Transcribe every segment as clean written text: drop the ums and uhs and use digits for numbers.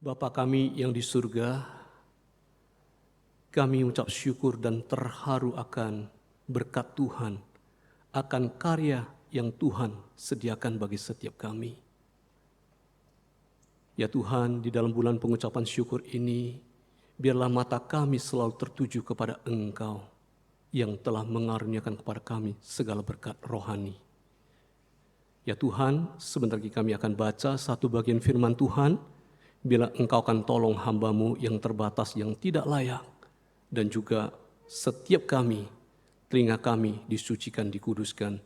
Bapa kami yang di surga, kami ucap syukur dan terharu akan berkat Tuhan, akan karya yang Tuhan sediakan bagi setiap kami. Ya Tuhan, di dalam bulan pengucapan syukur ini, biarlah mata kami selalu tertuju kepada Engkau yang telah mengaruniakan kepada kami segala berkat rohani. Ya Tuhan, sebentar lagi kami akan baca satu bagian firman Tuhan, bila Engkau akan tolong hamba-Mu yang terbatas, yang tidak layak, dan juga setiap kami, telinga kami disucikan, dikuduskan,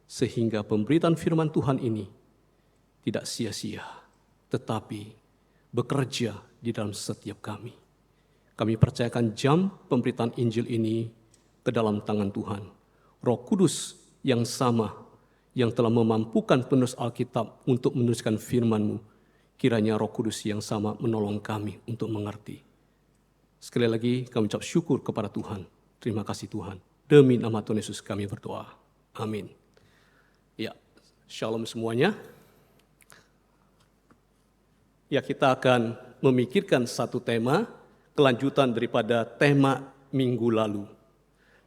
sehingga pemberitaan firman Tuhan ini tidak sia-sia, tetapi bekerja di dalam setiap kami. Kami percayakan jam pemberitaan Injil ini ke dalam tangan Tuhan. Roh Kudus yang sama, yang telah memampukan penulis Alkitab untuk menuliskan firman-Mu, kiranya Roh Kudus yang sama menolong kami untuk mengerti. Sekali lagi kami ucap syukur kepada Tuhan. Terima kasih Tuhan. Demi nama Tuhan Yesus kami berdoa. Amin. Ya, shalom semuanya. Ya, kita akan memikirkan satu tema, kelanjutan daripada tema minggu lalu.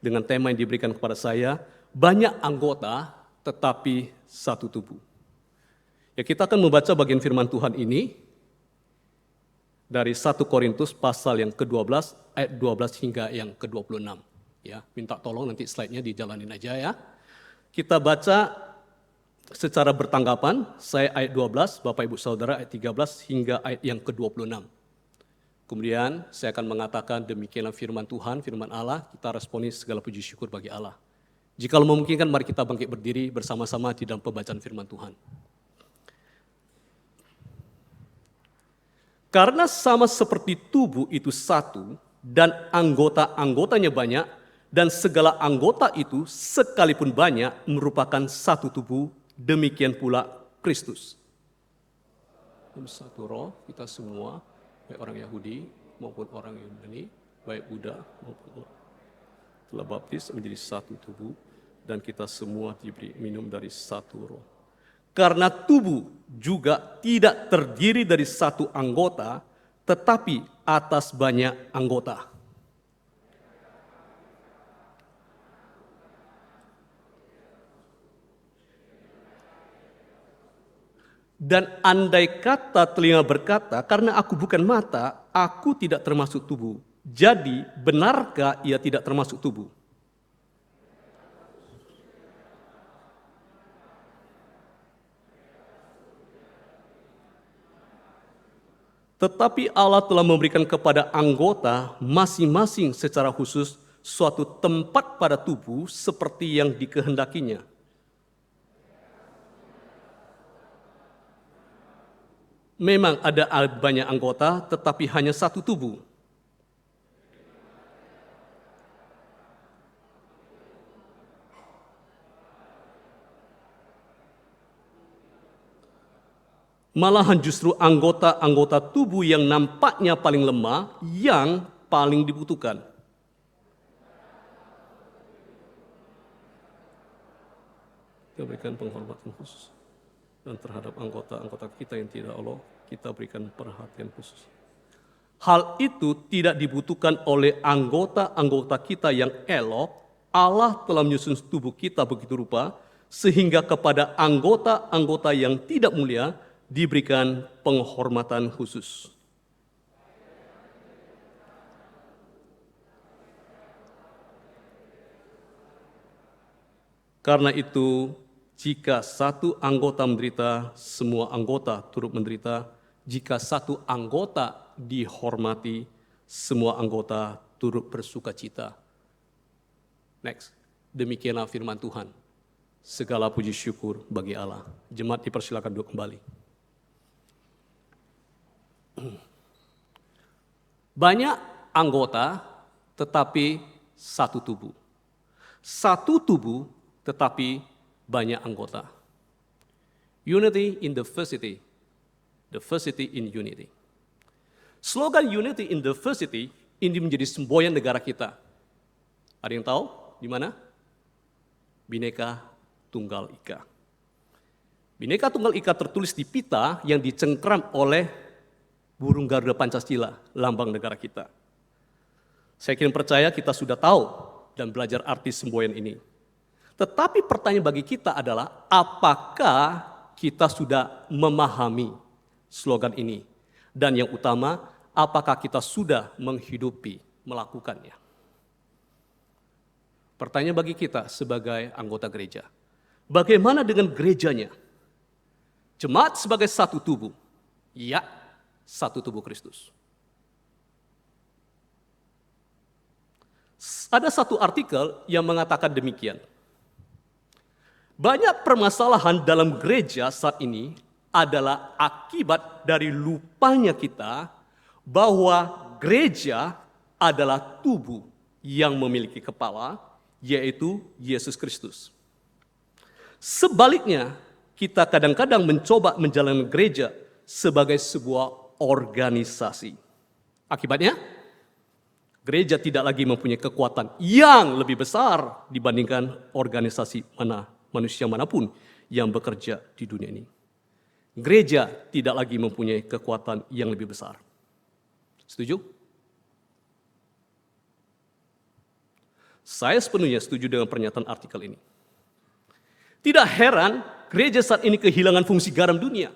Dengan tema yang diberikan kepada saya, banyak anggota tetapi satu tubuh. Ya, kita akan membaca bagian firman Tuhan ini dari 1 Korintus pasal yang ke-12 ayat 12 hingga yang ke-26. Ya, minta tolong nanti slide-nya dijalanin aja ya. Kita baca secara bertanggapan, saya ayat 12, Bapak Ibu Saudara ayat 13 hingga ayat yang ke-26. Kemudian saya akan mengatakan demikianlah firman Tuhan, firman Allah, kita responi segala puji syukur bagi Allah. Jika memungkinkan mari kita bangkit berdiri bersama-sama di dalam pembacaan firman Tuhan. Karena sama seperti tubuh itu satu dan anggota-anggotanya banyak, dan segala anggota itu sekalipun banyak merupakan satu tubuh, demikian pula Kristus. Satu roh kita semua, baik orang Yahudi maupun orang Yunani, baik Buddha maupun telah baptis menjadi satu tubuh, dan kita semua diberi minum dari satu roh. Karena tubuh juga tidak terdiri dari satu anggota, tetapi atas banyak anggota. Dan andai kata telinga berkata, karena aku bukan mata, aku tidak termasuk tubuh. Jadi benarkah ia tidak termasuk tubuh? Tetapi Allah telah memberikan kepada anggota masing-masing secara khusus suatu tempat pada tubuh seperti yang dikehendakinya. Memang ada banyak anggota, tetapi hanya satu tubuh. Malahan justru anggota-anggota tubuh yang nampaknya paling lemah yang paling dibutuhkan. Kita berikan penghormatan khusus. Dan terhadap anggota-anggota kita yang tidak Allah, kita berikan perhatian khusus. Hal itu tidak dibutuhkan oleh anggota-anggota kita yang elok. Allah telah menyusun tubuh kita begitu rupa, sehingga kepada anggota-anggota yang tidak mulia, diberikan penghormatan khusus. Karena itu, jika satu anggota menderita, semua anggota turut menderita. Jika satu anggota dihormati, semua anggota turut bersukacita. Next, demikianlah firman Tuhan. Segala puji syukur bagi Allah. Jemaat dipersilakan duduk kembali. Banyak anggota, tetapi satu tubuh. Satu tubuh, tetapi banyak anggota. Unity in diversity, diversity in unity. Slogan Unity in Diversity ini menjadi semboyan negara kita. Ada yang tahu di mana? Bhinneka Tunggal Ika. Bhinneka Tunggal Ika tertulis di pita yang dicengkram oleh burung Garuda Pancasila, lambang negara kita. Saya yakin percaya kita sudah tahu dan belajar arti semboyan ini. Tetapi pertanyaan bagi kita adalah, apakah kita sudah memahami slogan ini? Dan yang utama, apakah kita sudah menghidupi, melakukannya? Pertanyaan bagi kita sebagai anggota gereja, bagaimana dengan gerejanya? Jemaat sebagai satu tubuh. Ya, satu tubuh Kristus. Ada satu artikel yang mengatakan demikian. Banyak permasalahan dalam gereja saat ini adalah akibat dari lupanya kita bahwa gereja adalah tubuh yang memiliki kepala, yaitu Yesus Kristus. Sebaliknya, kita kadang-kadang mencoba menjalankan gereja sebagai sebuah organisasi. Akibatnya, gereja tidak lagi mempunyai kekuatan yang lebih besar dibandingkan organisasi manusia manapun yang bekerja di dunia ini. Gereja tidak lagi mempunyai kekuatan yang lebih besar. Setuju? Saya sepenuhnya setuju dengan pernyataan artikel ini. Tidak heran gereja saat ini kehilangan fungsi garam dunia.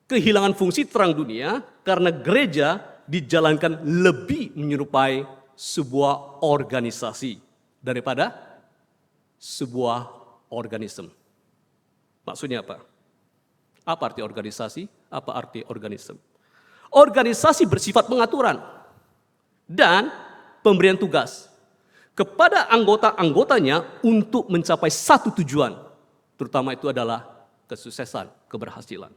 Kehilangan fungsi terang dunia karena gereja dijalankan lebih menyerupai sebuah organisasi daripada sebuah organisme. Maksudnya apa? Apa arti organisasi? Apa arti organisme? Organisasi bersifat pengaturan dan pemberian tugas kepada anggota-anggotanya untuk mencapai satu tujuan, terutama itu adalah kesuksesan, keberhasilan.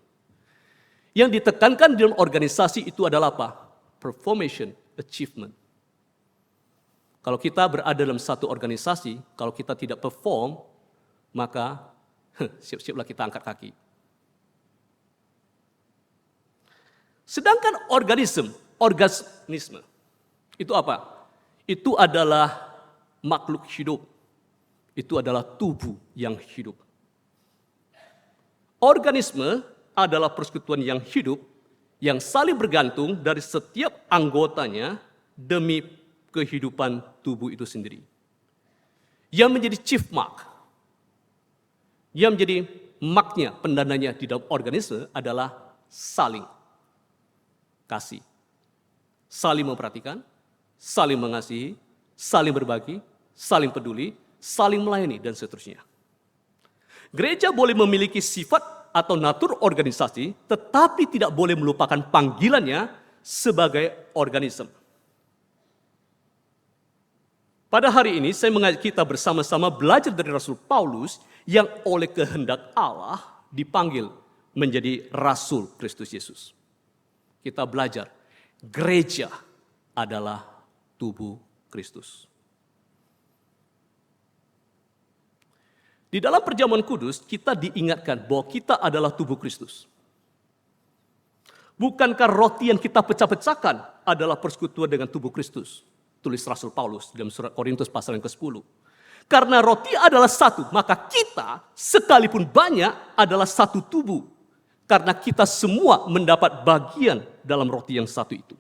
Yang ditekankan dalam organisasi itu adalah apa? Performation, achievement. Kalau kita berada dalam satu organisasi, kalau kita tidak perform, maka siap-siaplah kita angkat kaki. Sedangkan organisme itu apa? Itu adalah makhluk hidup. Itu adalah tubuh yang hidup. Organisme adalah persekutuan yang hidup, yang saling bergantung dari setiap anggotanya demi kehidupan tubuh itu sendiri. Yang menjadi chief mark, yang menjadi marknya, pendananya di dalam organisme adalah saling kasih, saling memperhatikan, saling mengasihi, saling berbagi, saling peduli, saling melayani, dan seterusnya. Gereja boleh memiliki sifat atau natur organisasi, tetapi tidak boleh melupakan panggilannya sebagai organisme. Pada hari ini saya mengajak kita bersama-sama belajar dari Rasul Paulus yang oleh kehendak Allah dipanggil menjadi Rasul Kristus Yesus. Kita belajar, gereja adalah tubuh Kristus. Di dalam perjamuan kudus, kita diingatkan bahwa kita adalah tubuh Kristus. Bukankah roti yang kita pecah-pecahkan adalah persekutuan dengan tubuh Kristus? Tulis Rasul Paulus dalam surat Korintus pasal yang ke-10. Karena roti adalah satu, maka kita sekalipun banyak adalah satu tubuh. Karena kita semua mendapat bagian dalam roti yang satu itu.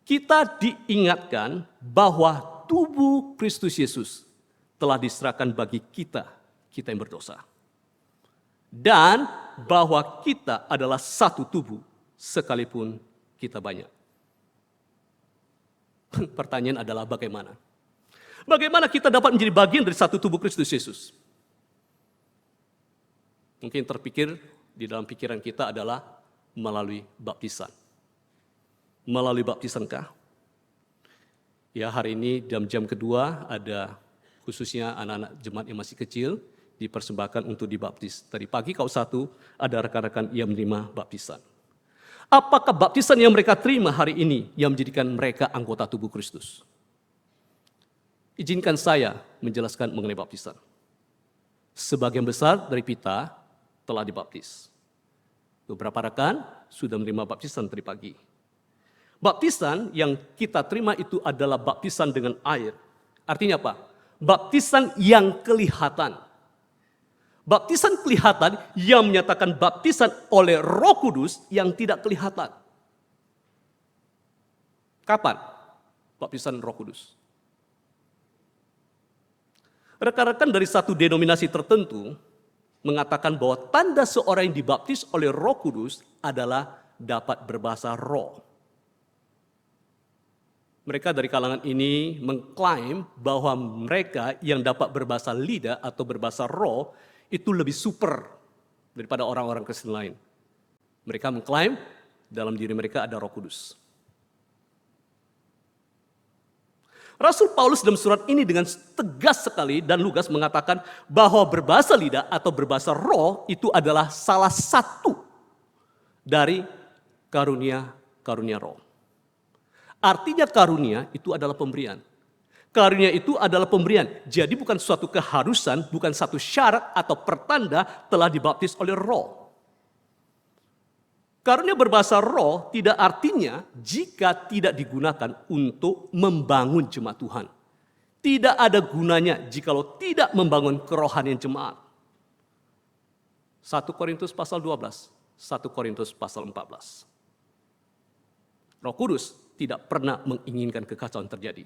Kita diingatkan bahwa tubuh Kristus Yesus telah diserahkan bagi kita yang berdosa. Dan bahwa kita adalah satu tubuh sekalipun kita banyak. Pertanyaan adalah bagaimana? Bagaimana kita dapat menjadi bagian dari satu tubuh Kristus Yesus? Mungkin terpikir di dalam pikiran kita adalah melalui baptisan. Melalui baptisankah? Ya, hari ini jam kedua ada khususnya anak-anak jemaat yang masih kecil dipersembahkan untuk dibaptis. Tadi pagi kau satu ada rekan-rekan yang menerima baptisan. Apakah baptisan yang mereka terima hari ini yang menjadikan mereka anggota tubuh Kristus? Izinkan saya menjelaskan mengenai baptisan. Sebagian besar dari kita telah dibaptis. Beberapa rekan sudah menerima baptisan tadi pagi. Baptisan yang kita terima itu adalah baptisan dengan air. Artinya apa? Baptisan yang kelihatan. Baptisan kelihatan yang menyatakan baptisan oleh Roh Kudus yang tidak kelihatan. Kapan baptisan Roh Kudus? Rekan-rekan dari satu denominasi tertentu mengatakan bahwa tanda seorang yang dibaptis oleh Roh Kudus adalah dapat berbahasa roh. Mereka dari kalangan ini mengklaim bahwa mereka yang dapat berbahasa lidah atau berbahasa roh itu lebih super daripada orang-orang Kristen lain. Mereka mengklaim dalam diri mereka ada Roh Kudus. Rasul Paulus dalam surat ini dengan tegas sekali dan lugas mengatakan bahwa berbahasa lidah atau berbahasa roh itu adalah salah satu dari karunia roh. Artinya karunia itu adalah pemberian. Karunia itu adalah pemberian. Jadi bukan suatu keharusan, bukan satu syarat atau pertanda telah dibaptis oleh roh. Karunia berbahasa roh tidak artinya jika tidak digunakan untuk membangun jemaat Tuhan. Tidak ada gunanya jikalau tidak membangun kerohanian jemaat. 1 Korintus pasal 12, 1 Korintus pasal 14. Roh Kudus tidak pernah menginginkan kekacauan terjadi.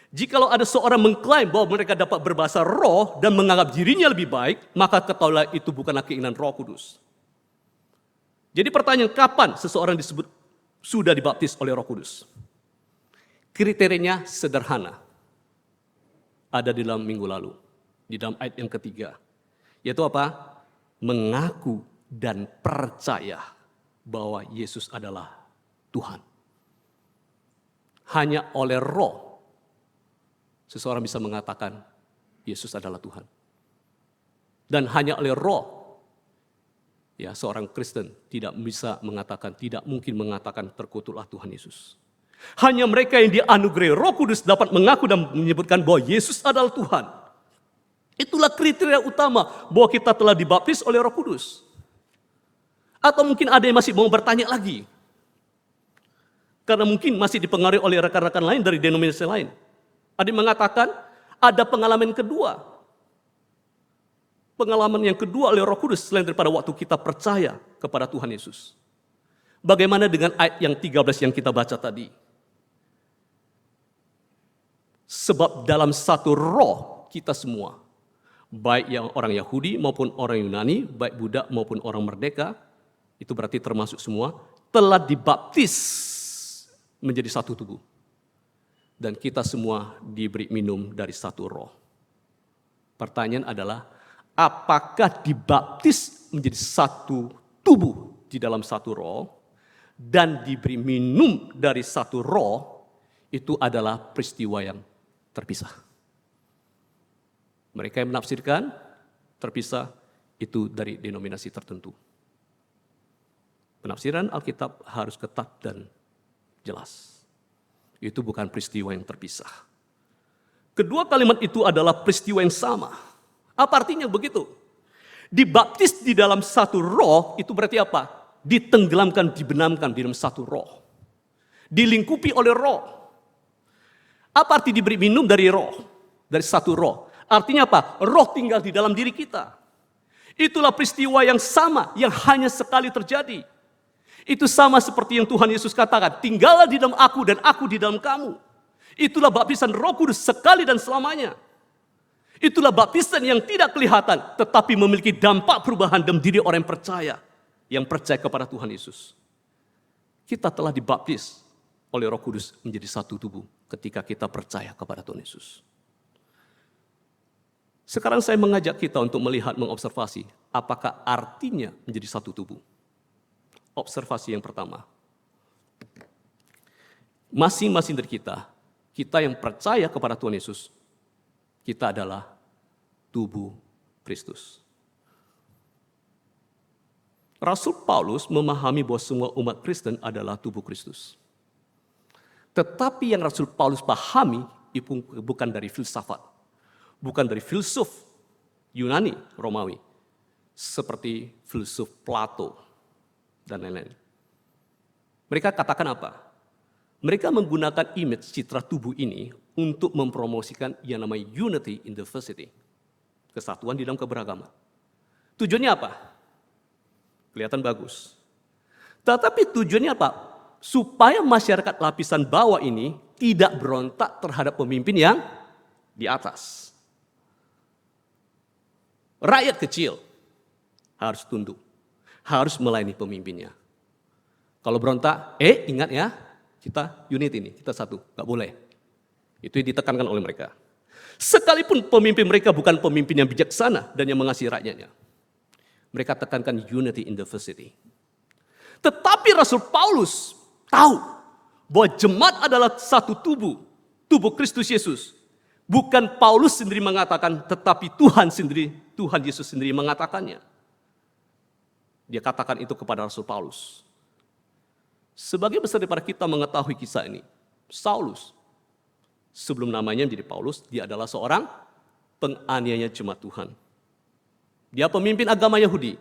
Jikalau ada seorang mengklaim bahwa mereka dapat berbahasa roh dan menganggap dirinya lebih baik, maka ketahuilah itu bukanlah keinginan Roh Kudus. Jadi pertanyaan, kapan seseorang disebut sudah dibaptis oleh Roh Kudus? Kriterianya sederhana. Ada di dalam minggu lalu, di dalam ayat yang ketiga. Yaitu apa? Mengaku dan percaya bahwa Yesus adalah Tuhan. Hanya oleh roh, seseorang bisa mengatakan Yesus adalah Tuhan. Dan hanya oleh roh, ya, seorang Kristen tidak bisa mengatakan, tidak mungkin mengatakan terkutuklah Tuhan Yesus. Hanya mereka yang dianugerahi Roh Kudus dapat mengaku dan menyebutkan bahwa Yesus adalah Tuhan. Itulah kriteria utama bahwa kita telah dibaptis oleh Roh Kudus. Atau mungkin ada yang masih mau bertanya lagi. Karena mungkin masih dipengaruhi oleh rekan-rekan lain dari denominasi lain. Ada yang mengatakan ada pengalaman kedua. Pengalaman yang kedua oleh Roh Kudus selain daripada waktu kita percaya kepada Tuhan Yesus. Bagaimana dengan ayat yang 13 yang kita baca tadi? Sebab dalam satu roh kita semua, baik yang orang Yahudi maupun orang Yunani, baik budak maupun orang merdeka, itu berarti termasuk semua, telah dibaptis menjadi satu tubuh. Dan kita semua diberi minum dari satu roh. Pertanyaan adalah, apakah dibaptis menjadi satu tubuh di dalam satu roh dan diberi minum dari satu roh itu adalah peristiwa yang terpisah. Mereka yang menafsirkan terpisah itu dari denominasi tertentu. Penafsiran Alkitab harus ketat dan jelas. Itu bukan peristiwa yang terpisah. Kedua kalimat itu adalah peristiwa yang sama. Apa artinya begitu? Dibaptis di dalam satu roh itu berarti apa? Ditenggelamkan, dibenamkan di dalam satu roh. Dilingkupi oleh roh. Apa arti diberi minum dari roh? Dari satu roh. Artinya apa? Roh tinggal di dalam diri kita. Itulah peristiwa yang sama, yang hanya sekali terjadi. Itu sama seperti yang Tuhan Yesus katakan, tinggallah di dalam aku dan aku di dalam kamu. Itulah baptisan Roh Kudus sekali dan selamanya. Itulah baptisan yang tidak kelihatan, tetapi memiliki dampak perubahan dalam diri orang yang percaya kepada Tuhan Yesus. Kita telah dibaptis oleh Roh Kudus menjadi satu tubuh ketika kita percaya kepada Tuhan Yesus. Sekarang saya mengajak kita untuk melihat, mengobservasi, apakah artinya menjadi satu tubuh. Observasi yang pertama. Masing-masing dari kita yang percaya kepada Tuhan Yesus, kita adalah tubuh Kristus. Rasul Paulus memahami bahwa semua umat Kristen adalah tubuh Kristus. Tetapi yang Rasul Paulus pahami itu bukan dari filsafat, bukan dari filsuf Yunani, Romawi, seperti filsuf Plato dan lain-lain. Mereka katakan apa? Mereka menggunakan image citra tubuh ini untuk mempromosikan yang namanya unity in diversity. Kesatuan di dalam keberagaman. Tujuannya apa? Kelihatan bagus. Tetapi tujuannya apa? Supaya masyarakat lapisan bawah ini tidak berontak terhadap pemimpin yang di atas. Rakyat kecil harus tunduk, harus melayani pemimpinnya. Kalau berontak, ingat ya, kita unit ini, kita satu, nggak boleh. Itu yang ditekankan oleh mereka. Sekalipun pemimpin mereka bukan pemimpin yang bijaksana dan yang mengasihi rakyatnya. Mereka tekankan unity in diversity. Tetapi Rasul Paulus tahu bahwa jemaat adalah satu tubuh Kristus Yesus. Bukan Paulus sendiri mengatakan, tetapi Tuhan Yesus sendiri mengatakannya. Dia katakan itu kepada Rasul Paulus. Sebagai besar daripada kita mengetahui kisah ini, Saulus, sebelum namanya menjadi Paulus, dia adalah seorang penganiaya jemaat Tuhan. Dia pemimpin agama Yahudi.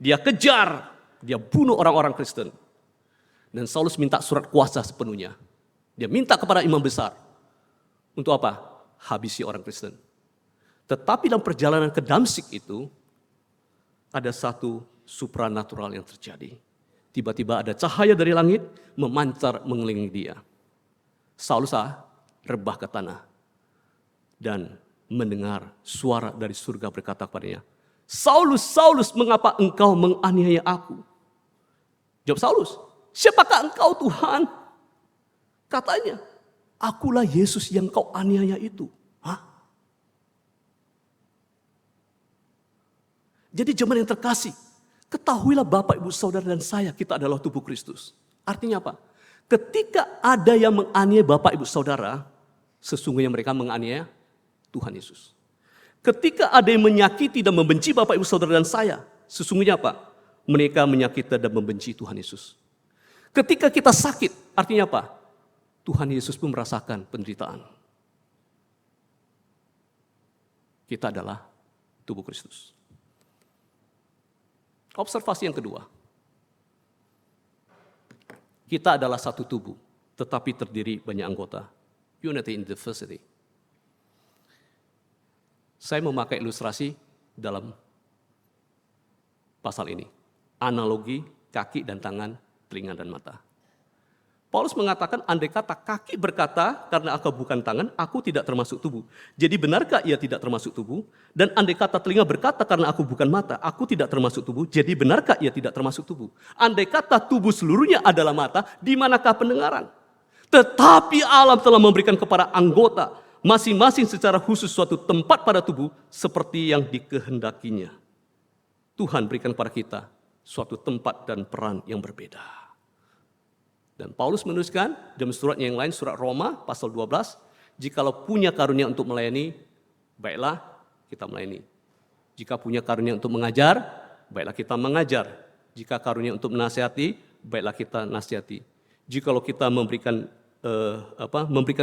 Dia kejar, dia bunuh orang-orang Kristen. Dan Saulus minta surat kuasa sepenuhnya. Dia minta kepada imam besar. Untuk apa? Habisi orang Kristen. Tetapi dalam perjalanan ke Damsyik itu, ada satu supranatural yang terjadi. Tiba-tiba ada cahaya dari langit memancar mengelilingi dia. Saulus rebah ke tanah dan mendengar suara dari surga berkata kepadanya, Saulus, Saulus, mengapa engkau menganiaya aku? Jawab Saulus, siapakah engkau Tuhan? Katanya, akulah Yesus yang kau aniaya itu. Jadi jemaat yang terkasih, ketahuilah Bapak, Ibu, Saudara dan saya, kita adalah tubuh Kristus. Artinya apa? Ketika ada yang menganiaya Bapak, Ibu, Saudara, sesungguhnya mereka menganiaya Tuhan Yesus. Ketika ada yang menyakiti dan membenci Bapak, Ibu, Saudara dan saya, sesungguhnya apa? Mereka menyakiti dan membenci Tuhan Yesus. Ketika kita sakit, artinya apa? Tuhan Yesus pun merasakan penderitaan. Kita adalah tubuh Kristus. Observasi yang kedua, kita adalah satu tubuh, tetapi terdiri banyak anggota. Unity in diversity. Saya memakai ilustrasi dalam pasal ini. Analogi kaki dan tangan, telinga dan mata. Paulus mengatakan, andai kata kaki berkata, karena aku bukan tangan, aku tidak termasuk tubuh. Jadi benarkah ia tidak termasuk tubuh? Dan andai kata telinga berkata, karena aku bukan mata, aku tidak termasuk tubuh. Jadi benarkah ia tidak termasuk tubuh? Andai kata tubuh seluruhnya adalah mata, di manakah pendengaran? Tetapi Allah telah memberikan kepada anggota, masing-masing secara khusus suatu tempat pada tubuh, seperti yang dikehendakinya. Tuhan berikan kepada kita suatu tempat dan peran yang berbeda. Dan Paulus menuliskan dalam suratnya yang lain, surat Roma pasal 12, jikalau punya karunia untuk melayani, baiklah kita melayani. Jika punya karunia untuk mengajar, baiklah kita mengajar. Jika karunia untuk menasihati, baiklah kita nasihati. Jikalau kita memberikan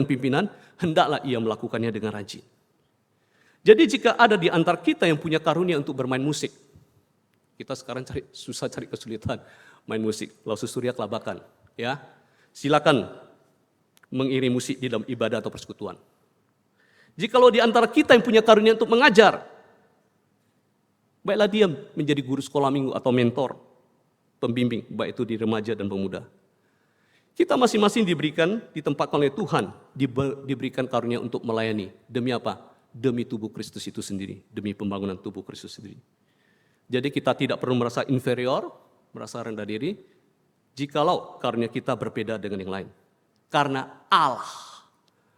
pimpinan, hendaklah ia melakukannya dengan rajin. Jadi jika ada di antara kita yang punya karunia untuk bermain musik, kita sekarang susah cari kesulitan main musik, Lausus Surya Kelabakan. Ya, silakan mengiring musik di dalam ibadah atau persekutuan. Jikalau di antara kita yang punya karunia untuk mengajar, baiklah dia menjadi guru sekolah minggu atau mentor, pembimbing, baik itu di remaja dan pemuda. Kita masing-masing diberikan, ditempatkan oleh Tuhan, diberikan karunia untuk melayani. Demi apa? Demi tubuh Kristus itu sendiri, demi pembangunan tubuh Kristus sendiri. Jadi kita tidak perlu merasa inferior, merasa rendah diri, jikalau karunia kita berbeda dengan yang lain. Karena Allah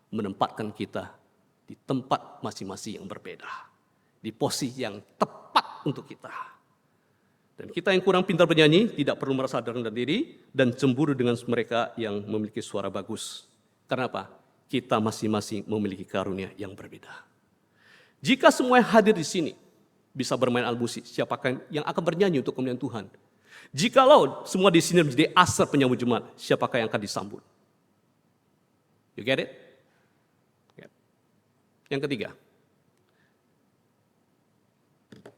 menempatkan kita di tempat masing-masing yang berbeda. Di posisi yang tepat untuk kita. Dan kita yang kurang pintar bernyanyi tidak perlu merasa rendah diri dan cemburu dengan mereka yang memiliki suara bagus. Karena apa? Kita masing-masing memiliki karunia yang berbeda. Jika semua yang hadir di sini bisa bermain alat musik, siapakah yang akan bernyanyi untuk kemuliaan Tuhan? Jikalau semua di sini menjadi asar penyambut jemaat, siapakah yang akan disambut? You get it? Yang ketiga,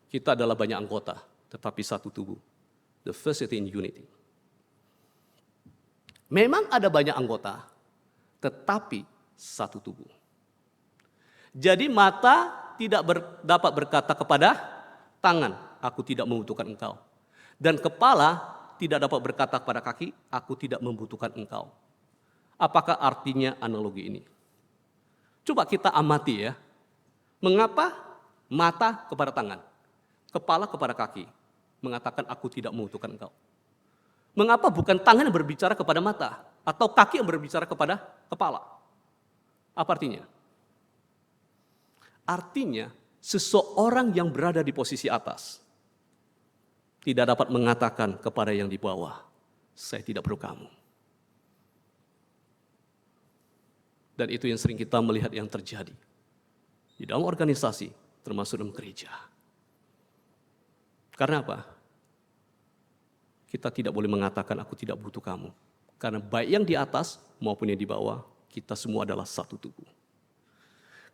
kita adalah banyak anggota, tetapi satu tubuh. Diversity in unity. Memang ada banyak anggota, tetapi satu tubuh. Jadi mata tidak dapat berkata kepada tangan, aku tidak membutuhkan engkau. Dan kepala tidak dapat berkata kepada kaki, aku tidak membutuhkan engkau. Apakah artinya analogi ini? Coba kita amati ya. Mengapa mata kepada tangan, kepala kepada kaki, mengatakan aku tidak membutuhkan engkau? Mengapa bukan tangan yang berbicara kepada mata, atau kaki yang berbicara kepada kepala? Apa artinya? Artinya, seseorang yang berada di posisi atas tidak dapat mengatakan kepada yang di bawah, saya tidak perlu kamu. Dan itu yang sering kita melihat yang terjadi di dalam organisasi, termasuk dalam gereja. Karena apa? Kita tidak boleh mengatakan aku tidak butuh kamu. Karena baik yang di atas maupun yang di bawah, kita semua adalah satu tubuh.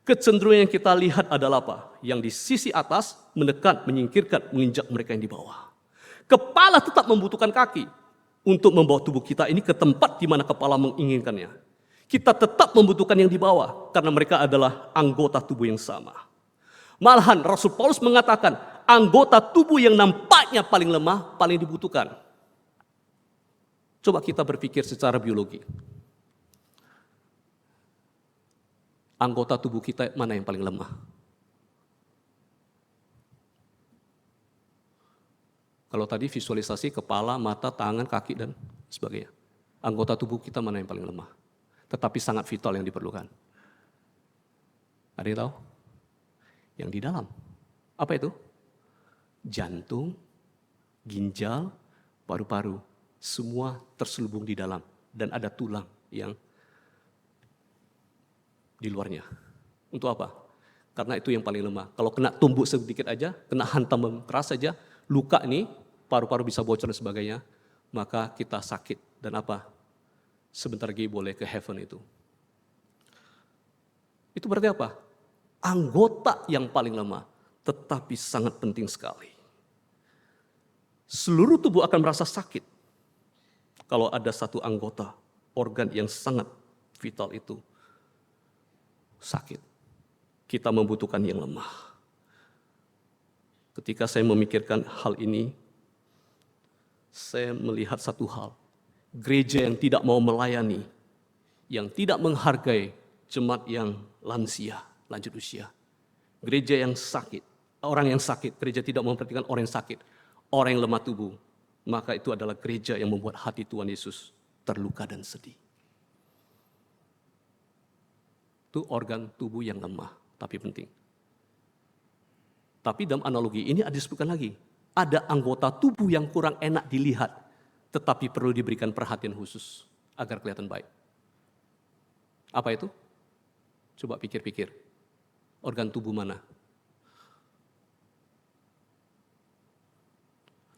Kecenderungan yang kita lihat adalah apa? Yang di sisi atas menekan, menyingkirkan, menginjak mereka yang di bawah. Kepala tetap membutuhkan kaki untuk membawa tubuh kita ini ke tempat di mana kepala menginginkannya. Kita tetap membutuhkan yang di bawah karena mereka adalah anggota tubuh yang sama. Malahan Rasul Paulus mengatakan anggota tubuh yang nampaknya paling lemah paling dibutuhkan. Coba kita berpikir secara biologi. Anggota tubuh kita mana yang paling lemah? Kalau tadi visualisasi kepala, mata, tangan, kaki, dan sebagainya. Anggota tubuh kita mana yang paling lemah? Tetapi sangat vital yang diperlukan. Ada yang tahu? Yang di dalam. Apa itu? Jantung, ginjal, paru-paru. Semua terselubung di dalam. Dan ada tulang yang di luarnya. Untuk apa? Karena itu yang paling lemah. Kalau kena tumbuk sedikit aja, kena hantam keras saja, luka ini, paru-paru bisa bocor dan sebagainya, maka kita sakit. Dan apa? Sebentar lagi boleh ke heaven itu. Itu berarti apa? Anggota yang paling lemah, tetapi sangat penting sekali. Seluruh tubuh akan merasa sakit kalau ada satu anggota, organ yang sangat vital itu sakit. Kita membutuhkan yang lemah. Ketika saya memikirkan hal ini, saya melihat satu hal. Gereja yang tidak mau melayani, yang tidak menghargai jemaat yang lansia, lanjut usia. Gereja yang sakit, orang yang sakit, gereja tidak memperhatikan orang yang sakit, orang yang lemah tubuh. Maka itu adalah gereja yang membuat hati Tuhan Yesus terluka dan sedih. Itu organ tubuh yang lemah, tapi penting. Tapi dalam analogi ini ada disebutkan lagi. Ada anggota tubuh yang kurang enak dilihat, tetapi perlu diberikan perhatian khusus agar kelihatan baik. Apa itu? Coba pikir-pikir. Organ tubuh mana?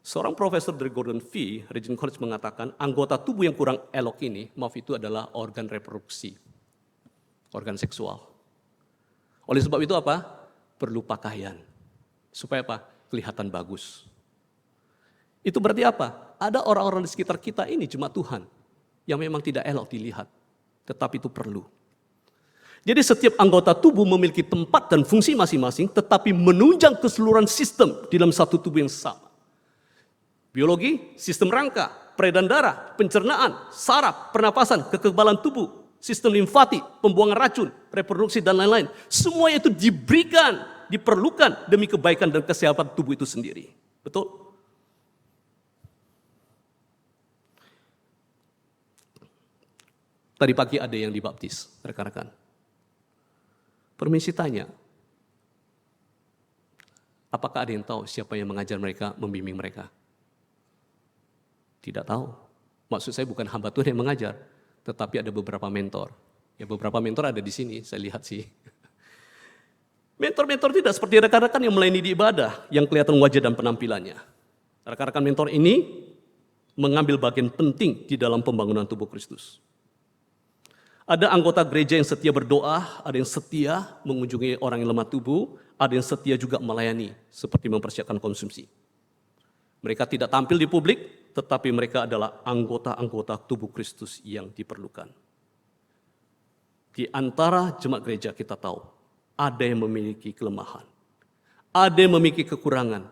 Seorang profesor dari Gordon Fee, Regent College mengatakan, anggota tubuh yang kurang elok ini, maaf itu adalah organ reproduksi, organ seksual. Oleh sebab itu apa? Perlu pakaian. Supaya apa? Kelihatan bagus. Itu berarti apa? Ada orang-orang di sekitar kita ini jemaat Tuhan yang memang tidak elok dilihat, tetapi itu perlu. Jadi setiap anggota tubuh memiliki tempat dan fungsi masing-masing, tetapi menunjang keseluruhan sistem di dalam satu tubuh yang sama. Biologi, sistem rangka, peredaran darah, pencernaan, saraf, pernapasan, kekebalan tubuh, sistem limfatik, pembuangan racun, reproduksi, dan lain-lain. Semua itu diberikan, diperlukan demi kebaikan dan kesehatan tubuh itu sendiri. Betul? Tadi pagi ada yang dibaptis, rekan-rekan. Permisi tanya, apakah ada yang tahu siapa yang mengajar mereka, membimbing mereka? Tidak tahu. Maksud saya bukan hamba Tuhan yang mengajar, tetapi ada beberapa mentor. Ya beberapa mentor ada di sini, saya lihat sih. Mentor-mentor tidak seperti rekan-rekan yang melayani di ibadah, yang kelihatan wajah dan penampilannya. Rekan-rekan mentor ini mengambil bagian penting di dalam pembangunan tubuh Kristus. Ada anggota gereja yang setia berdoa, ada yang setia mengunjungi orang yang lemah tubuh, ada yang setia juga melayani, seperti mempersiapkan konsumsi. Mereka tidak tampil di publik, tetapi mereka adalah anggota-anggota tubuh Kristus yang diperlukan. Di antara jemaat gereja kita tahu, ada yang memiliki kelemahan, ada yang memiliki kekurangan,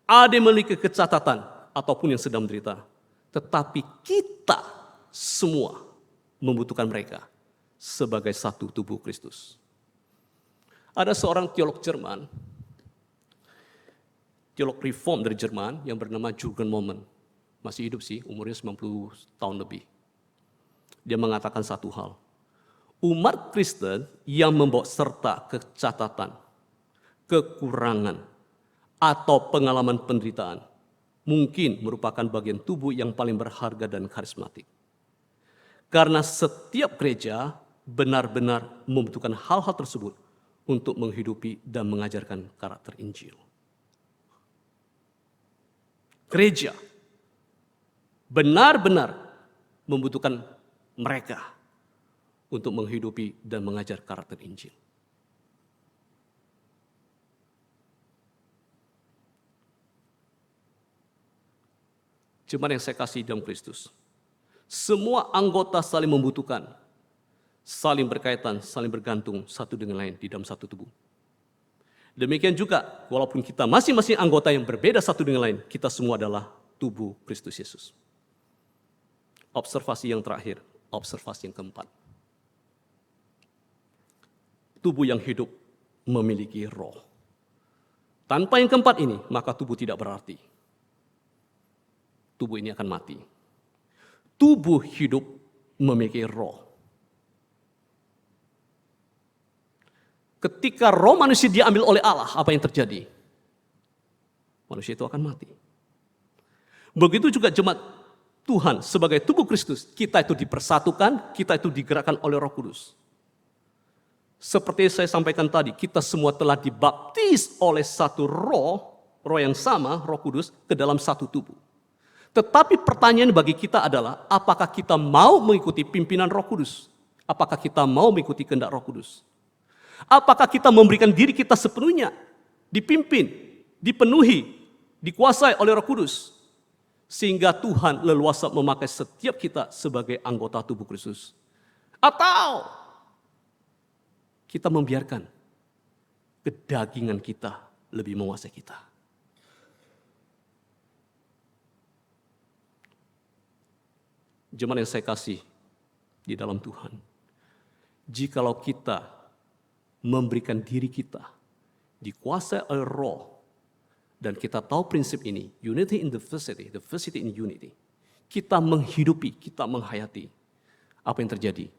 ada yang memiliki kecacatan, ataupun yang sedang menderita. Tetapi kita semua membutuhkan mereka sebagai satu tubuh Kristus. Ada seorang teolog Jerman, teolog reform dari Jerman yang bernama Jürgen Moltmann. Masih hidup sih, umurnya 90 tahun lebih. Dia mengatakan satu hal. Umat Kristen yang membawa serta kecatatan, kekurangan, atau pengalaman penderitaan mungkin merupakan bagian tubuh yang paling berharga dan karismatik. Karena setiap gereja benar-benar membutuhkan hal-hal tersebut untuk menghidupi dan mengajarkan karakter Injil. Gereja benar-benar membutuhkan mereka untuk menghidupi dan mengajar karakter Injil. Jemaat yang saya kasih dalam Kristus, semua anggota saling membutuhkan, saling berkaitan, saling bergantung satu dengan lain di dalam satu tubuh. Demikian juga, walaupun kita masing-masing anggota yang berbeda satu dengan lain, kita semua adalah tubuh Kristus Yesus. Observasi yang terakhir, observasi yang keempat. Tubuh yang hidup memiliki roh. Tanpa yang keempat ini, maka tubuh tidak berarti. Tubuh ini akan mati. Tubuh hidup memiliki roh. Ketika roh manusia diambil oleh Allah, apa yang terjadi? Manusia itu akan mati. Begitu juga jemaat Tuhan sebagai tubuh Kristus, kita itu dipersatukan, kita itu digerakkan oleh Roh Kudus. Seperti saya sampaikan tadi, kita semua telah dibaptis oleh satu roh yang sama, Roh Kudus, ke dalam satu tubuh. Tetapi pertanyaan bagi kita adalah, apakah kita mau mengikuti pimpinan Roh Kudus? Apakah kita mau mengikuti kehendak Roh Kudus? Apakah kita memberikan diri kita sepenuhnya, dipimpin, dipenuhi, dikuasai oleh Roh Kudus, sehingga Tuhan leluasa memakai setiap kita sebagai anggota tubuh Kristus? Atau kita membiarkan kedagingan kita lebih menguasai kita? Jemaat yang saya kasih di dalam Tuhan, jikalau kita memberikan diri kita dikuasai oleh roh, dan kita tahu prinsip ini, unity in diversity, diversity in unity, kita menghidupi, kita menghayati, apa yang terjadi?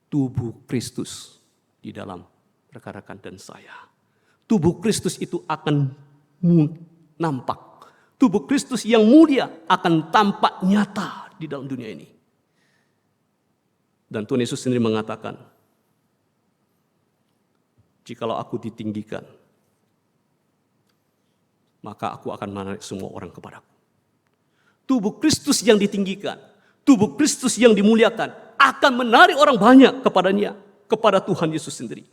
Tubuh Kristus di dalam rekan-rekan dan saya. Tubuh Kristus itu akan nampak. Tubuh Kristus yang mulia akan tampak nyata di dalam dunia ini. Dan Tuhan Yesus sendiri mengatakan, jikalau aku ditinggikan, maka aku akan menarik semua orang kepadaku. Tubuh Kristus yang ditinggikan, tubuh Kristus yang dimuliakan, akan menarik orang banyak kepadanya, kepada Tuhan Yesus sendiri.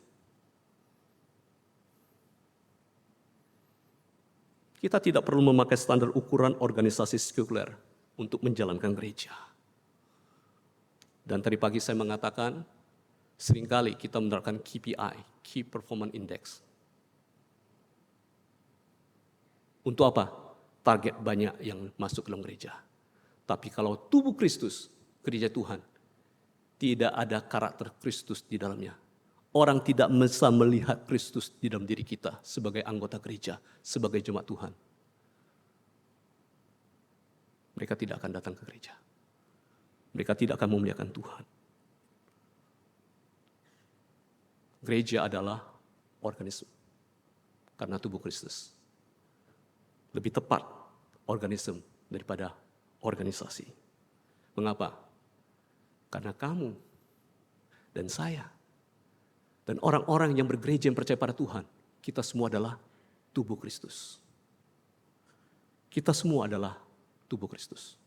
Kita tidak perlu memakai standar ukuran organisasi sekuler untuk menjalankan gereja. Dan tadi pagi saya mengatakan, seringkali kita menerapkan KPI, Key Performance Index. Untuk apa? Target banyak yang masuk ke dalam gereja. Tapi kalau tubuh Kristus, gereja Tuhan, tidak ada karakter Kristus di dalamnya. Orang tidak bisa melihat Kristus di dalam diri kita sebagai anggota gereja, sebagai jemaat Tuhan. Mereka tidak akan datang ke gereja. Mereka tidak akan memuliakan Tuhan. Gereja adalah organisme karena tubuh Kristus. Lebih tepat organisme daripada organisasi. Mengapa? Karena kamu dan saya dan orang-orang yang bergereja yang percaya pada Tuhan, kita semua adalah tubuh Kristus. Kita semua adalah tubuh Kristus.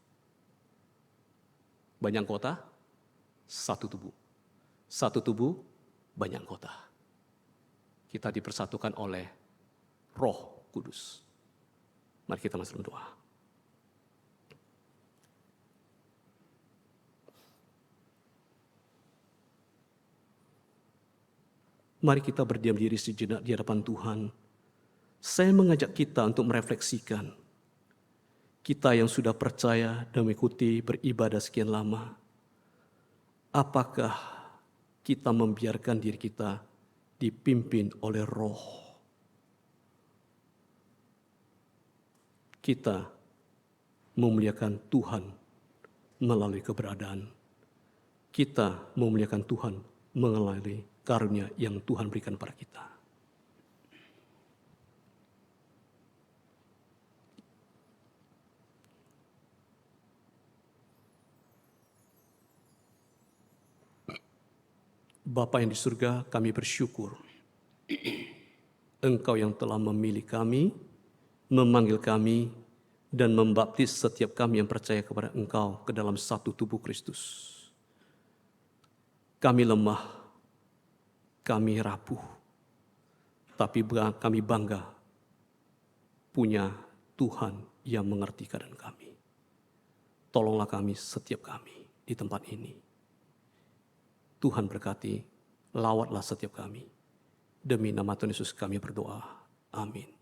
Banyak anggota, satu tubuh. Satu tubuh, banyak anggota. Kita dipersatukan oleh Roh Kudus. Mari kita masuk berdoa. Mari kita berdiam diri sejenak di hadapan Tuhan. Saya mengajak kita untuk merefleksikan. Kita yang sudah percaya dan mengikuti beribadah sekian lama, apakah kita membiarkan diri kita dipimpin oleh Roh? Kita memuliakan Tuhan melalui keberadaan. Kita memuliakan Tuhan melalui karunia yang Tuhan berikan pada kita. Bapa yang di surga, kami bersyukur. Engkau yang telah memilih kami, memanggil kami, dan membaptis setiap kami yang percaya kepada Engkau ke dalam satu tubuh Kristus. Kami lemah, kami rapuh, tapi kami bangga punya Tuhan yang mengerti keadaan kami. Tolonglah kami, setiap kami di tempat ini. Tuhan berkati, lawatlah setiap kami. Demi nama Tuhan Yesus kami berdoa. Amin.